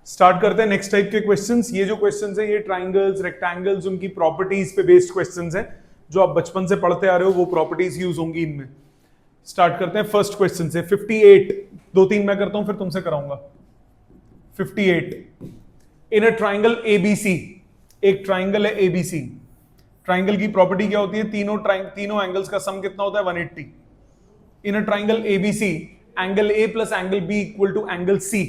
Start करते हैं next type के क्वेश्चंस। ये जो क्वेश्चंस है ये ट्राइंगल्स, रेक्टेंगल्स, उनकी प्रॉपर्टीज पे बेस्ड क्वेश्चंस है जो आप बचपन से पढ़ते आ रहे हो, वो प्रॉपर्टीज यूज होंगी इनमें। स्टार्ट करते हैं फर्स्ट क्वेश्चन से। 58, दो तीन मैं करता हूं फिर तुमसे कराऊंगा। 58, इन अ ट्राइंगल एबीसी, एक ट्राइंगल है एबीसी। ट्राइंगल की प्रॉपर्टी क्या होती है? तीनों एंगल्स का सम कितना होता है? 180। In a triangle ABC, angle A plus angle B equal to angle C.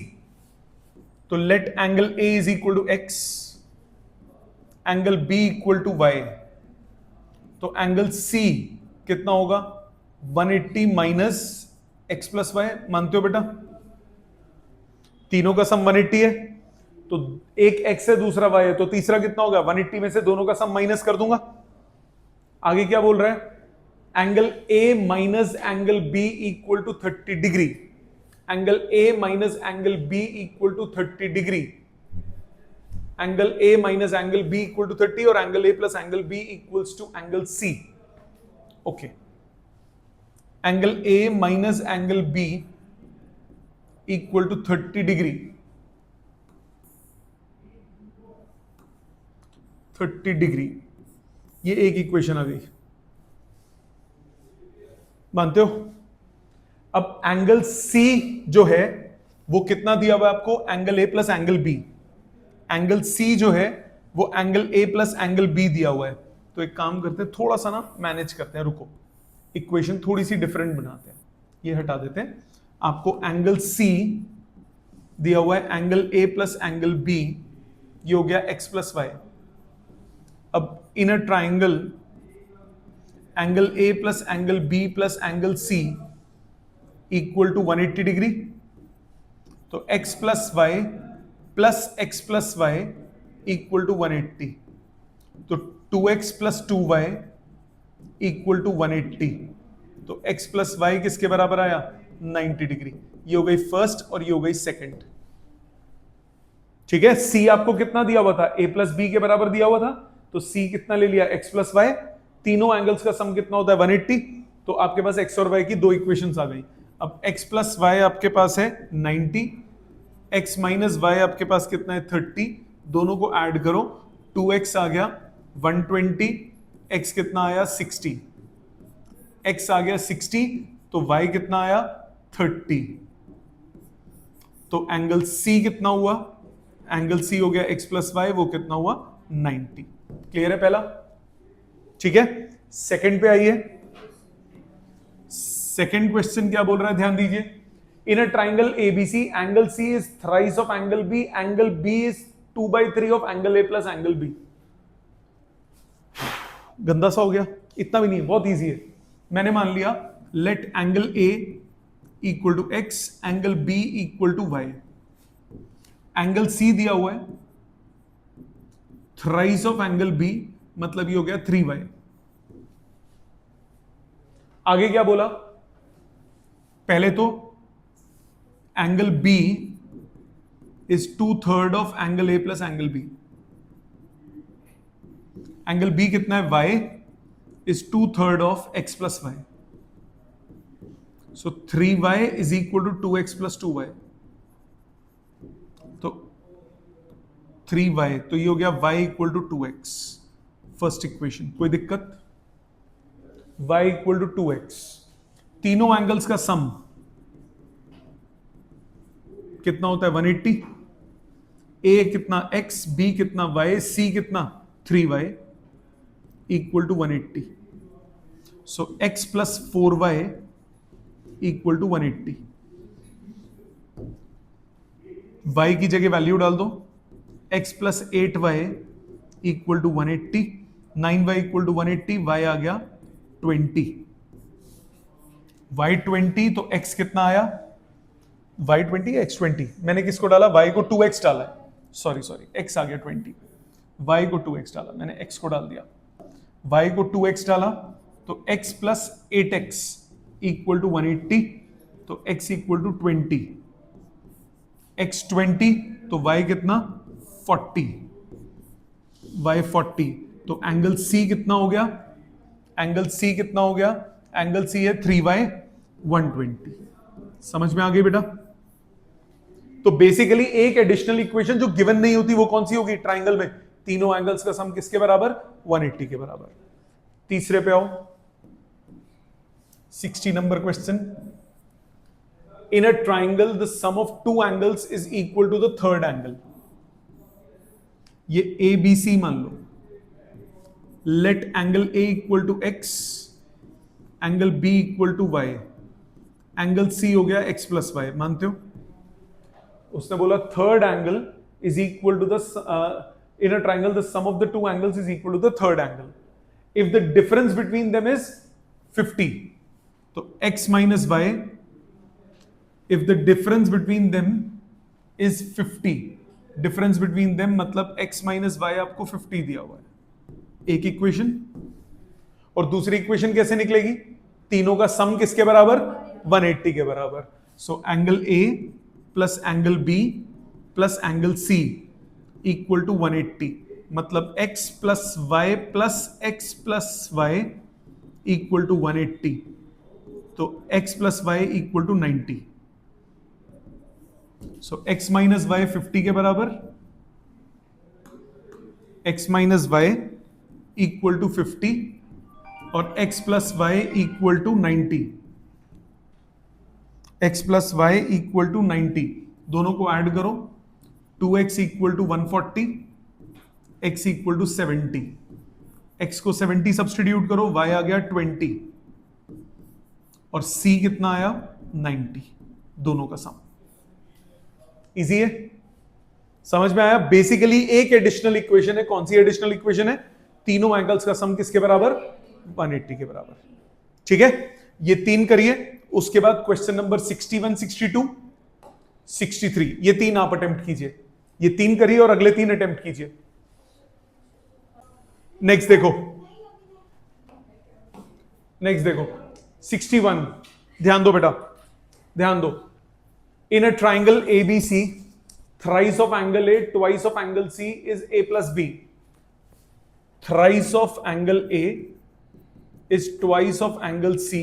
तो let angle A is equal to x, angle B equal to Y. तो एंगल सी कितना होगा? 180 माइनस एक्स प्लस वाई। मानते हो बेटा? तीनों का सम 180 है, तो एक एक्स है दूसरा वाई है, तो तीसरा कितना होगा? 180 में से दोनों का सम माइनस कर दूंगा। आगे क्या बोल रहा है? Angle A minus angle B equal to 30 degree. Angle A minus angle B equal to 30 degree. Angle A minus angle B equal to 30 और angle A plus angle B equals to angle C. Okay, angle A minus angle B equal to 30 degree. 30 degree, ये एक equation आ गई। मानते हो? अब angle C जो है वो कितना दिया हुआ है आपको? Angle A plus angle B. Angle C जो है वो angle A plus angle B दिया हुआ है। तो एक काम करते हैं, थोड़ा सा ना मैनेज करते हैं, रुको, इक्वेशन थोड़ी सी डिफरेंट बनाते हैं। ये हटा देते हैं। आपको एंगल सी दिया हुआ है angle A plus angle B, ये हो गया एक्स प्लस वाई। अब in a triangle angle A plus angle B plus angle C equal to 180 degree. तो x plus Y plus x plus Y equal to 180। तो 2x plus 2y equal to 180। तो x plus Y किसके बराबर आया? 90 degree. ये हो गई first और ये हो गई सेकंड। ठीक है, c आपको कितना दिया हुआ था? a प्लस बी के बराबर दिया हुआ था, तो c कितना ले लिया? x plus y. तीनों एंगल्स का सम कितना होता है? 180। तो आपके पास x और y की दो इक्वेशंस आ गई। अब x प्लस वाई आपके पास है 90, x माइनस वाई आपके पास कितना है? 30। दोनों को ऐड करो, 2x आ गया 120, x कितना आया? 60। x आ गया 60, तो y कितना आया? 30। तो एंगल c कितना हुआ? एंगल c हो गया x प्लस वाई, वो कितना हुआ? 90। क्लियर है पहला? ठीक है, सेकंड पे आइए। सेकंड क्वेश्चन क्या बोल रहा है? ध्यान दीजिए। In a triangle ABC, angle C is thrice of angle B, angle B is 2/3 of angle A plus angle B. गंदा सा हो गया, इतना भी नहीं है, बहुत इजी है। मैंने मान लिया let angle A equal to x, angle B equal to Y. Angle C दिया हुआ है थ्राइस ऑफ एंगल बी, मतलब ये हो गया 3y। आगे क्या बोला? पहले तो angle B is 2/3 of angle A plus angle B. Angle B कितना है? y is 2/3 of x plus y. So 3y is equal to 2x plus 2y। तो 3y, तो ये हो गया y equal to 2x। First equation, कोई दिक्कत? y equal to 2x। तीनों एंगल्स का सम कितना होता है? 180। a कितना? x, b कितना? y, c कितना? 3y equal to 180। So x plus 4y equal to 180। y की जगह वैल्यू डाल दो, x plus 8y equal to 180। 9y equal to 180, y आ गया 20। y 20, तो x कितना आया? y 20 या x 20? मैंने किसको डाला? y को 2x डाला है। सॉरी, x आ गया 20, y को 2x डाला, मैंने x को डाल दिया। y को 2x डाला, तो x plus 8x equal to 180। तो x इक्वल टू 20। x 20, तो y कितना? 40। y 40, तो एंगल c कितना हो गया? एंगल c कितना हो गया? एंगल c है 3y 120। समझ में आ गई बेटा? तो बेसिकली एक एडिशनल इक्वेशन जो गिवन नहीं होती वो कौन सी होगी? ट्राइंगल में तीनों एंगल्स का सम किसके बराबर? 180 के बराबर। तीसरे पे आओ, 60 number question. In a triangle the sum of two angles is equal to the third angle. ये ए बी सी मान लो। Let angle A equal to x, angle B equal to Y, angle C हो गया x plus Y. मानते हो? उसने बोला third angle is equal to the in a triangle the sum of the two angles is equal to the third angle if the difference between them is 50। तो x minus y, if the difference between them is 50, difference between them मतलब x minus y आपको 50 दिया हुआ है, एक equation. और दूसरी equation कैसे निकलेगी? तीनों का सम किसके बराबर? 180 के बराबर। So angle A plus angle B plus angle C equal to 180, मतलब x plus Y plus x plus Y equal to 180। तो x plus Y equal to 90। So x minus y 50 के बराबर, x minus y equal to 50 और x plus Y equal to 90। x plus Y equal to 90, दोनों को add करो, 2x equal to 140, x equal to 70, x को 70 substitute करो, y आ गया 20 और c कितना आया? 90। दोनों का सम। इजी है? समझ में आया? बेसिकली एक एडिशनल इक्वेशन है। कौन सी एडिशनल इक्वेशन है? तीनों एंगल्स का सम किसके बराबर? 180 के बराबर। ठीक है, ये तीन करिए। उसके बाद क्वेश्चन नंबर 61, 62, 63, ये तीन आप अटेम्प्ट कीजिए। ये तीन करिए और अगले तीन अटेम्प्ट कीजिए। नेक्स्ट देखो, नेक्स्ट देखो 61। ध्यान दो बेटा, ध्यान दो। In a triangle A B C, thrice of angle A twice of angle C is A plus B. Thrice of angle A is twice of angle C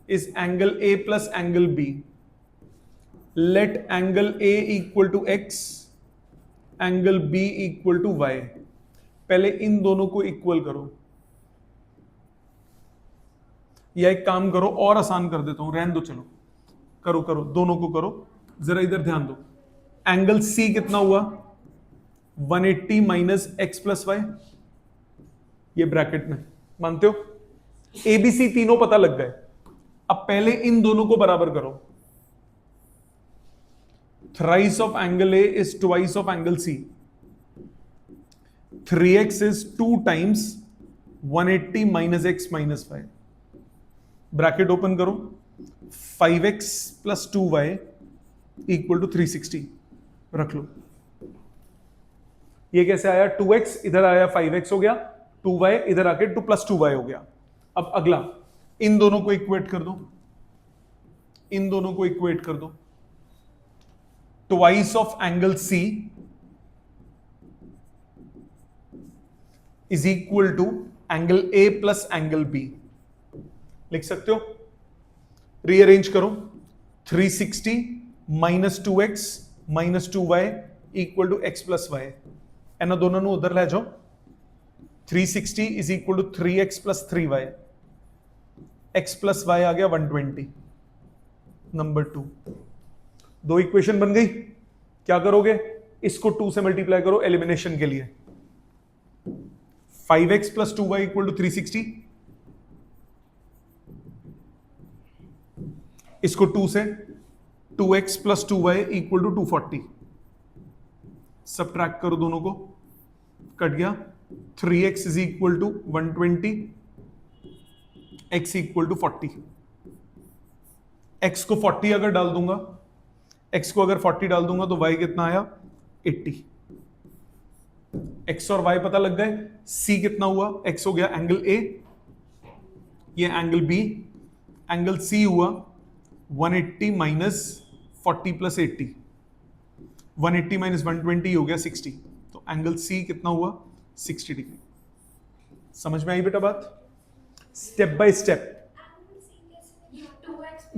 is angle A plus angle B. Let angle A equal to X, angle B equal to Y. पहले इन दोनों को equal करो, या एक काम करो और आसान कर देता हूं, रहने दो, चलो करो करो, दोनों को करो। जरा इधर ध्यान दो, एंगल C कितना हुआ? 180 माइनस एक्स प्लस वाई, ये ब्रैकेट में। मानते हो? एबीसी तीनों पता लग गए। अब पहले इन दोनों को बराबर करो। Thrice of angle A is twice of angle C, 3x is 2 times 180 minus x minus y. Bracket open करो, 5x plus 2y equal to 360 रख लो। ये कैसे आया? 2x इधर आया, 5x हो गया, 2y इधर आके 2 प्लस 2y हो गया। अब अगला, इन दोनों को इक्वेट कर दो, इन दोनों को इक्वेट कर दो। Twice of angle C is equal to angle A plus angle B. लिख सकते हो? रीअरेंज करो, 360 minus 2x minus 2y equal to X plus Y. एना दोनों ਨੂੰ उधर ले जाओ। 360 is equal to 3x plus 3y, x plus Y आ गया 120। नंबर 2, दो इक्वेशन बन गई। क्या करोगे? इसको 2 से मल्टीप्लाई करो एलिमिनेशन के लिए। 5x plus 2y equal to 360, इसको 2 से, 2x plus 2y equal to 240। Subtract करो दोनों को, कट गया। 3x is equal to 120, x equal to 40। x को 40 अगर डाल दूंगा, x को अगर 40 डाल दूंगा तो y कितना आया? 80। x और y पता लग गए। c कितना हुआ? x हो गया एंगल a, ये एंगल b, एंगल c हुआ 180 माइनस 40 प्लस 80, 180 माइनस 120 हो गया 60। तो एंगल c कितना हुआ? 60 डिग्री। समझ में आई बेटा बात? Step by step.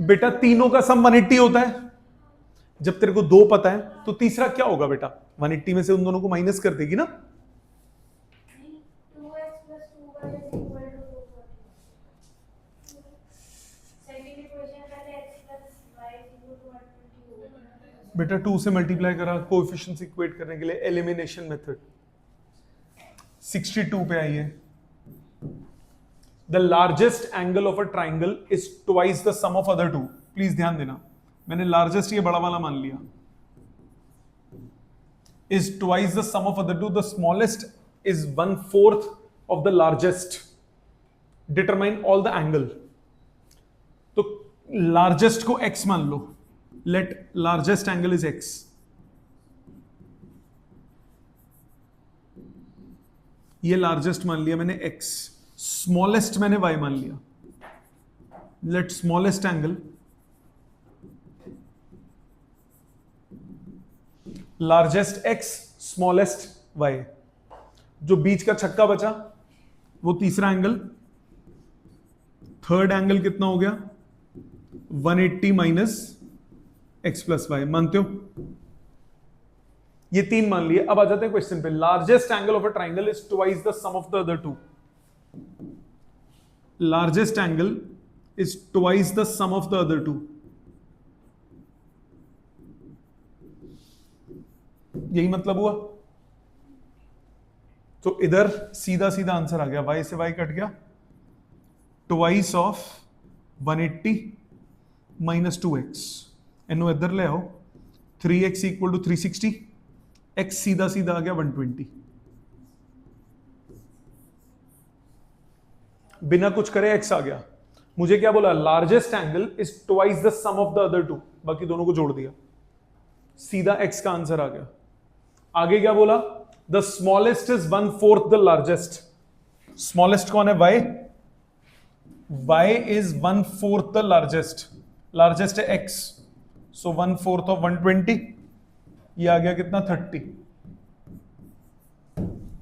बेटा तीनों का सम 180 होता है। जब तेरे को दो पता है तो तीसरा क्या होगा बेटा? 180 में से उन दोनों को माइनस कर देगी ना। बेटा 2 से मल्टीप्लाई करा कोएफिशिएंट्स इक्वेट करने के लिए, एलिमिनेशन मेथड। 62 पे आई है। The largest angle of a triangle is twice the sum of other two. Please ध्यान देना, मैंने लार्जेस्ट ये बड़ा वाला मान लिया, is twice the sum of other two, the smallest is 1/4 of the largest, determine all the angle. तो largest को x मान लो, let largest angle is x। ये लार्जेस्ट मान लिया मैंने x, स्मॉलेस्ट मैंने y मान लिया, let smallest angle largest x, smallest y। जो बीच का छक्का बचा वो तीसरा एंगल, थर्ड एंगल कितना हो गया? 180 माइनस x प्लस वाई। मानते हो? ये तीन मान लिए। अब आ जाते हैं क्वेश्चन पे। Largest angle of a triangle is twice the sum of the other two. Largest angle is twice the sum of the other two. यही मतलब हुआ। तो इधर सीधा सीधा आंसर आ गया, y से y कट गया, ट्वाइस ऑफ 180 माइनस 2x। इन्हों इधर ले आओ, 3x इक्वल टू 360, x सीधा सीधा आ गया 120। बिना कुछ करे x आ गया। मुझे क्या बोला? Largest angle is twice the sum of the other two. बाकी दोनों को जोड़ दिया, सीधा x का आंसर आ गया। आगे क्या बोला? The smallest is 1/4 the largest. Smallest कौन है? y। y is 1/4 the largest. Largest है x, सो 1/4 ऑफ 120। ये आ गया कितना? 30।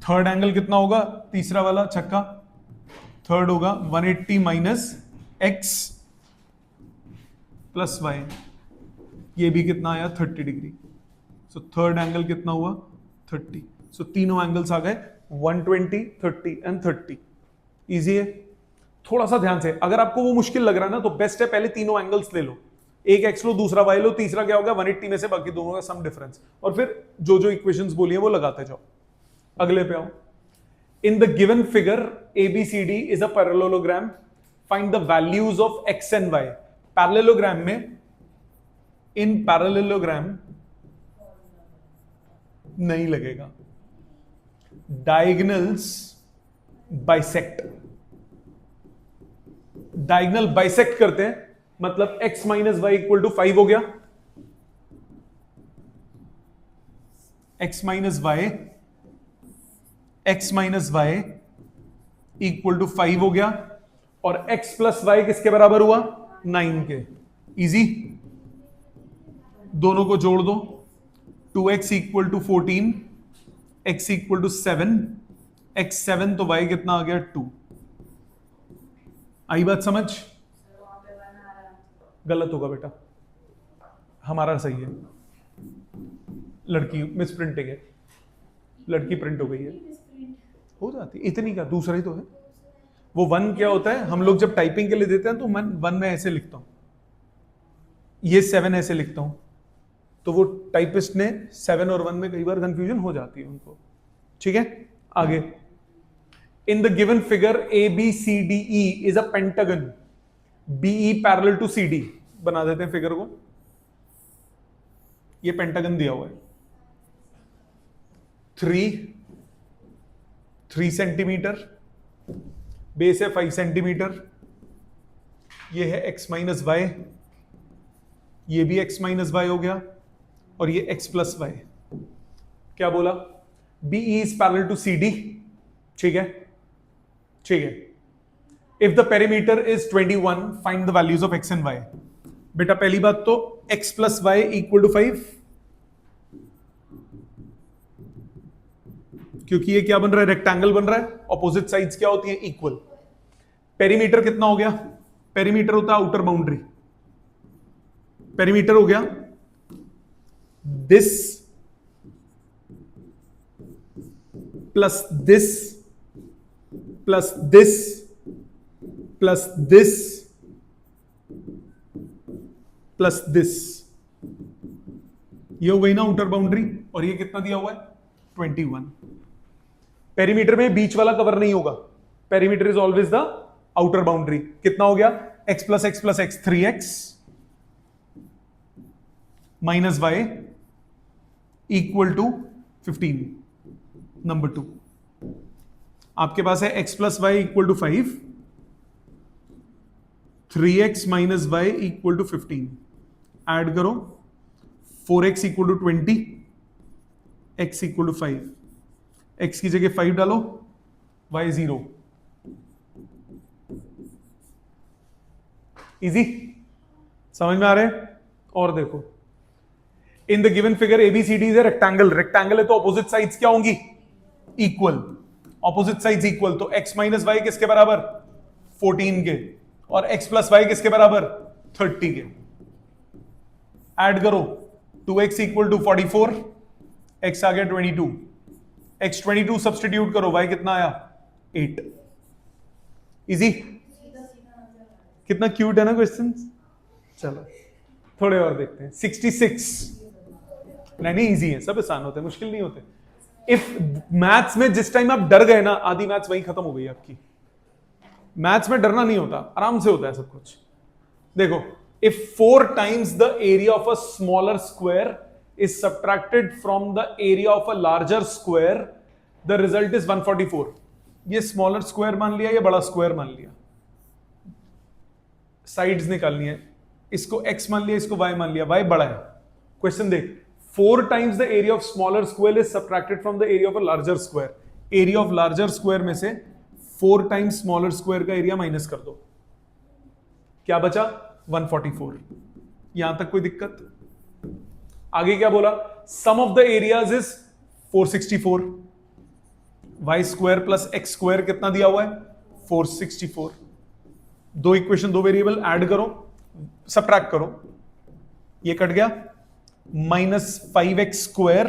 थर्ड एंगल कितना होगा? तीसरा वाला छक्का, थर्ड होगा 180 माइनस x प्लस y। ये भी कितना आया? 30 डिग्री। सो थर्ड एंगल कितना हुआ? 30। सो तीनों एंगल्स आ गए 120, 30 एंड 30। इजी है। थोड़ा सा ध्यान से, अगर आपको वो मुश्किल लग रहा है ना तो बेस्ट है पहले तीनों एंगल्स ले लो, एक x लो, दूसरा y लो, तीसरा क्या होगा? 180 में से बाकी दोनों का सम डिफरेंस, और फिर जो जो इक्वेशंस बोली है वो लगाते जाओ। अगले पे आओ। इन the given figure ABCD is a parallelogram, find the values of x and y। Parallelogram में, इन पैरेललोग्राम नहीं लगेगा, डायगोनल्स बाइसेक्ट। डायगोनल बाइसेक्ट करते हैं, मतलब x minus y equal to 5 हो गया, x minus y equal to 5 हो गया, और x प्लस वाई किसके बराबर हुआ? 9 के। इजी। दोनों को जोड़ दो, 2x equal to 14, x equal to 7, x 7 तो y कितना आ गया? 2। आई बात समझ? गलत होगा बेटा, हमारा सही है। लड़की मिस प्रिंटिंग है, लड़की प्रिंट हो गई है। हो जाती, इतनी का दूसरा ही तो है। वो 1 क्या होता है? हम लोग जब टाइपिंग के लिए देते हैं तो मैं 1 में ऐसे लिखता हूं, ये 7 ऐसे लिखता हूं, तो वो टाइपिस्ट ने 7 और 1 में कई बार कंफ्यूजन हो जाती है उनको। ठीक है, आगे। In the given figure ABCDE is a pentagon, BE parallel to CD। बना देते हैं फिगर को। ये पेंटागन दिया हुआ है, 3 सेंटीमीटर, बेस है 5 सेंटीमीटर, ये है x माइनस वाई, ये भी x माइनस वाई हो गया, और ये x प्लस वाई। क्या बोला? BE is parallel to CD। ठीक है, ठीक है। If the perimeter is 21, find the values of x and y। बेटा पहली बात तो x plus Y equal to 5, क्योंकि ये क्या बन रहा है? रेक्टेंगल बन रहा है, ऑपोजिट साइड्स क्या होती हैं? इक्वल। पेरीमीटर कितना हो गया? पेरीमीटर होता है आउटर बाउंड्री। पेरीमीटर हो गया this plus this plus this plus this plus this, ये हो गई ना आउटर बाउंड्री। और ये कितना दिया हुआ है 21। पेरीमीटर में बीच वाला कवर नहीं होगा, perimeter is always the outer boundary. कितना हो गया x plus x plus x 3x minus y equal to 15। Number 2 आपके पास है x plus Y equal to 5, 3x minus y equal to 15। Add करो 4x equal to 20, x equal to 5, x की जगह 5 डालो, y 0। इजी, समझ में आ रहे हैं? और देखो इन the given figure ABCD is a rectangle, rectangle है तो ऑपोजिट साइड्स क्या होंगी इक्वल, ऑपोजिट साइड्स इक्वल, तो x माइनस वाई किसके बराबर 14 के, और x प्लस वाई किसके बराबर 30 के। ऐड करो 2x इक्वल टू 44, x आ गया 22, x 22 सब्सटीट्यूट करो, y कितना आया 8। इजी, कितना क्यूट है ना क्वेश्चन। चलो थोड़े और देखते हैं। 66, नहीं इजी है, सब आसान होते हैं, मुश्किल नहीं होते। इफ मैथ्स में जिस टाइम आप डर गए ना, आधी मैथ्स वहीं खत्म हो गई आपकी। मैथ्स में डरना नहीं होता, आराम से होता है सब कुछ। देखो, if 4 times the area of a smaller square is subtracted from the area of a larger square, the result is 144। ये स्मॉलर स्क्वायर मान लिया या बड़ा स्क्वायर मान लिया, साइड्स निकालनी है, इसको x मान लिया, इसको y मान लिया, y बड़ा है। क्वेश्चन देख, 4 times the area of smaller square is subtracted from the area of a larger square. Area of larger square में से 4 टाइम्स स्मॉलर स्क्वायर का एरिया माइनस कर दो, क्या बचा 144। यहां तक कोई दिक्कत? आगे क्या बोला, sum of the areas is 464, Y square plus X square कितना दिया हुआ है 464। दो इक्वेशन, दो वेरिएबल, ऐड करो, सबट्रैक्ट करो, ये कट गया, -5x square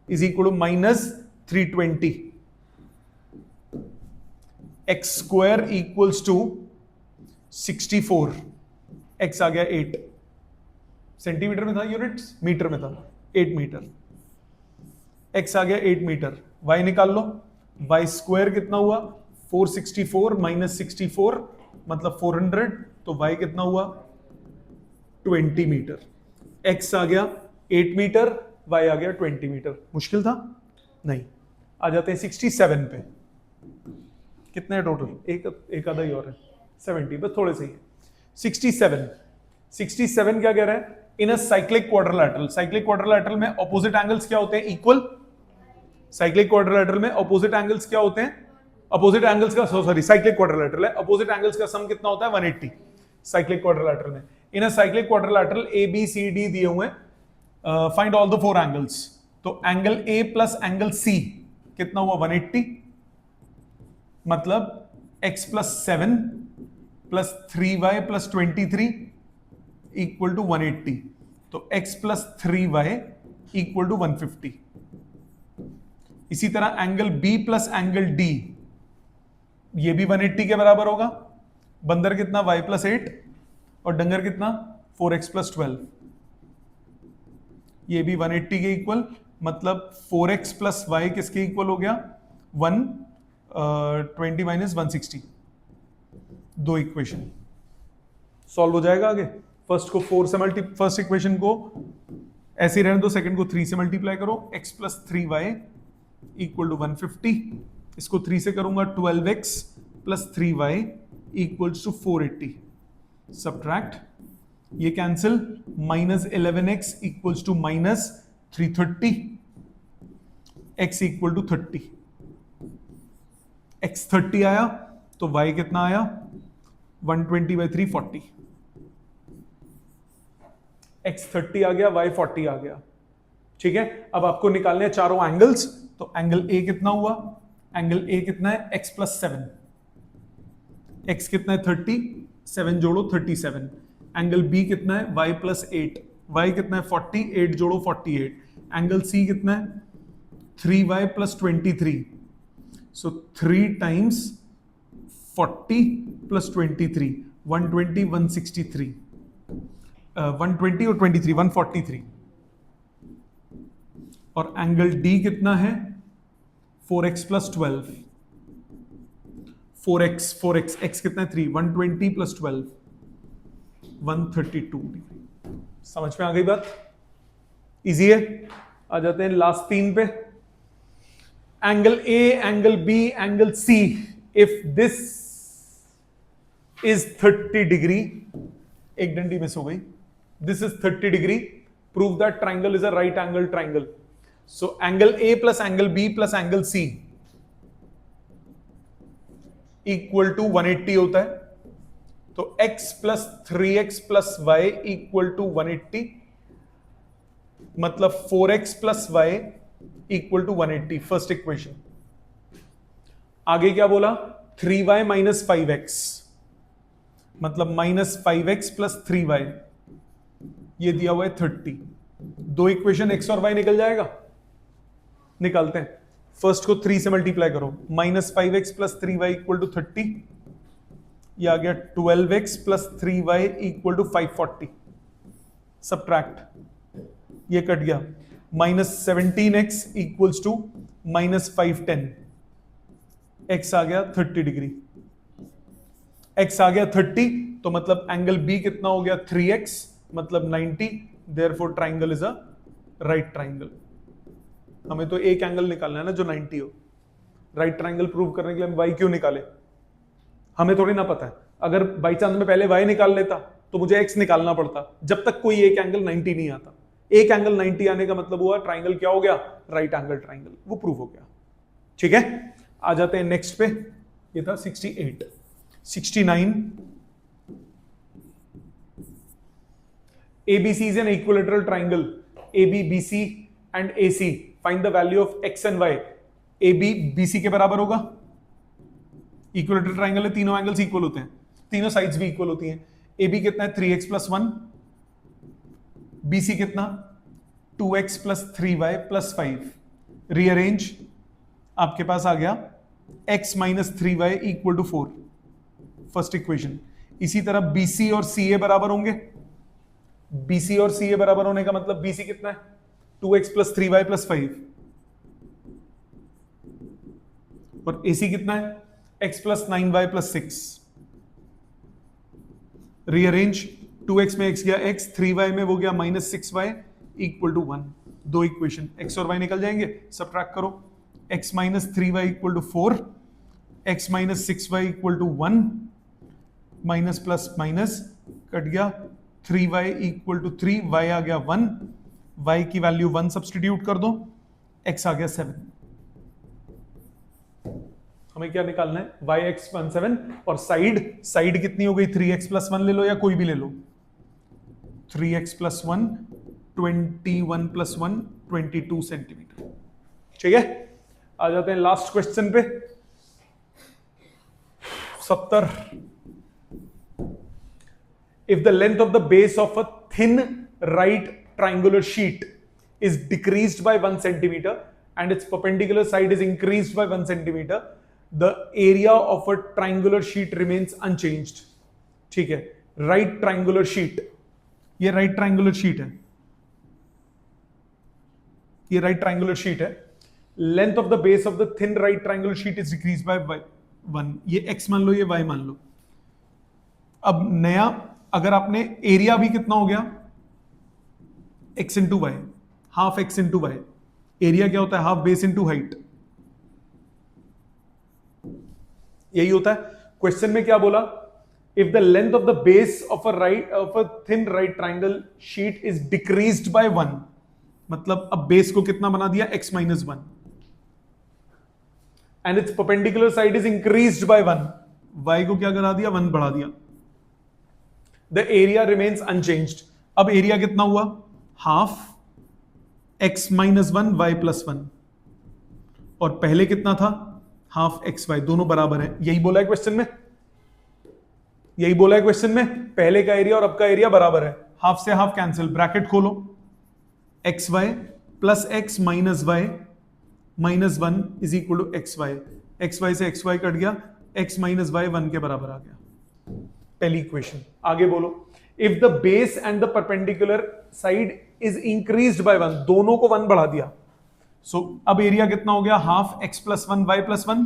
is equal to -320, x square equals to 64, x आ गया 8, सेंटीमीटर में था यूनिट्स, मीटर में था, 8 मीटर, x आ गया 8 मीटर, y निकाल लो, y स्क्वायर कितना हुआ 464 माइनस 64 मतलब 400, तो y कितना हुआ 20 मीटर, x आ गया 8 मीटर, y आ गया 20 मीटर। मुश्किल था? नहीं। आ जाते हैं 67 पे। कितने टोटल? एक आधा ही और है, 70, बस थोड़े से ही है। 67 क्या कह रहा है, in a cyclic quadrilateral, cyclic quadrilateral में ऑपोजिट एंगल्स क्या होते हैं इक्वल। साइक्लिक क्वाड्रिलैटरल में ऑपोजिट एंगल्स क्या होते हैं, अपोजिट एंगल्स का, सॉरी साइक्लिक क्वाड्रिलैटरल है, अपोजिट एंगल्स का सम कितना होता है 180 साइक्लिक क्वाड्रिलैटरल में। In a cyclic quadrilateral A B C D दिए हुए, फाइंड ऑल द 4 एंगल्स, तो angle A plus angle C कितना हुआ 180, मतलब x plus 7 plus 3y plus 23 equal to 180, तो x plus 3y equal to 150। इसी तरह angle b plus angle d, ये भी 180 के बराबर होगा। बंदर कितना y प्लस 8 और डंगर कितना 4x प्लस 12, ये भी 180 के इक्वल, मतलब 4x प्लस y किसके इक्वल हो गया 120 माइनस 160। दो इक्वेशन सॉल्व हो जाएगा। आगे फर्स्ट को 4 से फर्स्ट इक्वेशन को ऐसे ही रहने दो, सेकंड को 3 से मल्टीप्लाई करो, x plus 3y equal to 150, इसको 3 से करूंगा 12x plus 3y equals to 480, subtract, ये cancel, -11x equals to -330, x equal to 30, x 30 आया तो y कितना आया 120 बाई 3 40, x 30 आ गया, y 40 आ गया। ठीक है, अब आपको निकालने हैं चारों एंगल्स, तो एंगल a कितना हुआ, एंगल a कितना है x प्लस 7, x कितना है 30, 7 जोड़ो 37, एंगल b कितना है y प्लस 8, y कितना है 40, 8 जोड़ो 48, एंगल C कितना है 3y प्लस 23, सो 3 टाइम्स 40 प्लस 23, 120, 163, 120 और 23, 143, और एंगल D कितना है 4x प्लस 12, 4x x कितना है 3, 120 प्लस 12, 132 डिग्री। समझ में आ गई बात? इजी है। आ जाते हैं लास्ट 3 पे। Angle A, angle B, angle C, if this is 30 degree, एक डंडी मिस हो गई, this is 30 degree, prove that triangle is a right angle triangle. So angle A plus angle B plus angle C equal to 180 होता है, तो x plus 3x plus Y equal to 180, मतलब 4x plus Y equal to 180, first equation. आगे क्या बोला 3y minus 5x, मतलब minus 5x plus 3y, ये दिया हुआ है 30। दो इक्वेशन x और y निकल जाएगा, निकालते हैं। फर्स्ट को 3 से मल्टीप्लाई करो, minus 5x plus 3y equal to 30, ये आ गया 12x plus 3y equal to 540, subtract, ये कट गया, minus 17x equals to minus 510, x आ गया 30 डिग्री, x आ गया 30, तो मतलब एंगल B कितना हो गया 3x, मतलब 90, therefore triangle is a right triangle. हमें तो एक एंगल निकालना है ना जो 90 हो। राइट ट्राइंगल प्रूव करने के लिए हम y क्यों निकाले, हमें थोड़ी ना पता है। अगर बाई चांस में पहले y निकाल लेता तो मुझे x निकालना पड़ता, जब तक कोई एक एंगल 90 नहीं आता। एक एंगल 90 आने का मतलब हुआ ट्राइंगल क्या हो गया, राइट एंगल ट्राइंगल, वो प्रूव हो गया। ठीक है, आ जाते हैं नेक्स्ट पे। ये था 68, 69, ABC is an equilateral triangle, AB, BC and AC. Find the value of x and y. AB BC के बराबर होगा, इक्विलेटरल ट्राइंगल है, तीनों एंगल्स इक्वल होते हैं, तीनों साइड्स भी इक्वल होती हैं। AB कितना है 3x प्लस 1, BC कितना 2x plus 3y plus 5, rearrange, आपके पास आ गया x minus 3y equal to 4, first equation. इसी तरह BC और CA बराबर होंगे, BC और CA बराबर होने का मतलब BC कितना है 2x प्लस 3y प्लस 5, और AC कितना है x plus 9y plus 6, rearrange, 2x में x गया x, 3y में वो गया माइनस 6y इक्वल टू 1, दो इक्वेशन, x और y निकल जाएंगे, सबट्रैक्ट करो, x minus 3y equal to 4, x minus 6y equal to 1, minus plus minus cut गया, 3y इक्वल टू 3, y आ गया 1, y की वैल्यू 1 सब्सटीट्यूट कर दो, x आ गया 7। हमें क्या निकालना है yx 17, और साइड कितनी हो गई 3x प्लस 1 ले लो या कोई भी ले लो, 3x प्लस 1 21 प्लस 1 22 सेंटीमीटर। ठीक है, आ जाते हैं लास्ट क्वेश्चन पे। 70, if the length of the base of a thin right triangular sheet is decreased by 1 centimeter and its perpendicular side is increased by 1 centimeter, the area of a triangular sheet remains unchanged. ठीक है, right triangular sheet, ये right triangular sheet है, ये right triangular sheet है, length of the base of the thin right triangular sheet is decreased by 1, ये x मान लो, ये y मान लो। अब नया, अगर आपने एरिया भी कितना हो गया x into y, half x into y, area क्या होता है हाफ बेस इंटू हाइट, यही होता है। क्वेश्चन में क्या बोला, if the length of the base of a thin right triangle sheet is decreased bye 1, मतलब अब बेस को कितना बना दिया x minus 1, and it's perpendicular side is increased by 1, y को क्या करा दिया 1 बढ़ा दिया, द एरिया रिमेन्स अनचेंज्ड। अब एरिया कितना हुआ half x minus 1 y plus 1, और पहले कितना था हाफ एक्स वाई, दोनों बराबर है, यही बोला है क्वेश्चन में, यही बोला है क्वेश्चन में, पहले का एरिया और अब का एरिया बराबर है, हाफ से हाफ कैंसिल, ब्रैकेट खोलो, x y plus x minus y minus 1 is equal to x y से एक्स वाई कट गया, एक्स माइनस वाई 1 के बराबर आ गया। पहली इक्वेशन। आगे बोलो, if the base and the perpendicular side is increased by 1, दोनों को 1 बढ़ा दिया, सो अब एरिया कितना हो गया, half x plus 1 y plus 1,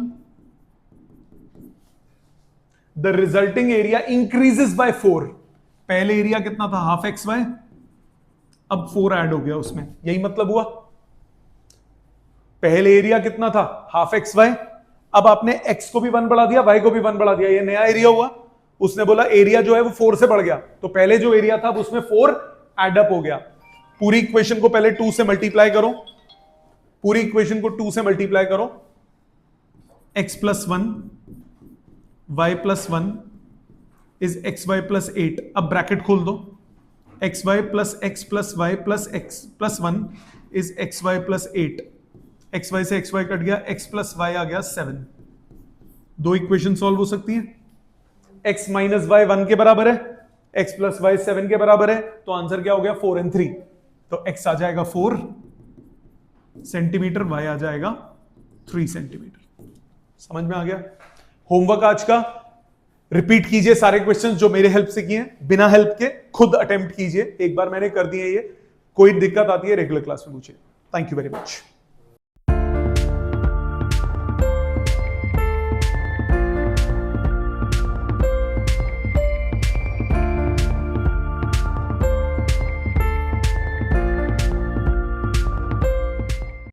the resulting area increases by 4। पहले एरिया कितना था, हाफ एक्स वाई, अब 4 ऐड हो गया उसमें, यही मतलब हुआ। पहले एरिया कितना था, हाफ एक्स वाई, अब आपने एक्स को भी 1 बढ़ा दिया, वाई को भी 1 बढ़ा दिया, ये नया एरिया हुआ। उसने बोला एरिया जो है वो 4 से बढ़ गया, तो पहले जो एरिया था उसमें 4 एड अप हो गया। पूरी इक्वेशन को पहले 2 से मल्टीप्लाई करो, पूरी इक्वेशन को 2 से मल्टीप्लाई करो, x plus 1 y plus 1 is x y plus 8। अब ब्रैकेट खोल दो, x y plus x plus Y plus x plus 1 is x y plus 8। X y से एक्स वाई कट गया, एक्स प्लस वाई आ गया 7। दो equation solve हो सकती है, एक्स माइनस वाई 1 के बराबर है, एक्स प्लस वाई 7 के बराबर है, तो आंसर क्या हो गया 4 and 3। तो एक्स आ जाएगा 4 सेंटीमीटर, वाई आ जाएगा 3 सेंटीमीटर। समझ में आ गया। होमवर्क आज का रिपीट कीजिए सारे क्वेश्चंस जो मेरे हेल्प से किए, बिना हेल्प के खुद अटेम्प्ट कीजिए। एक बार मैंने कर दिए, ये कोई दिक्कत आती है रेगुलर क्लास में पूछिए। Thank you very much.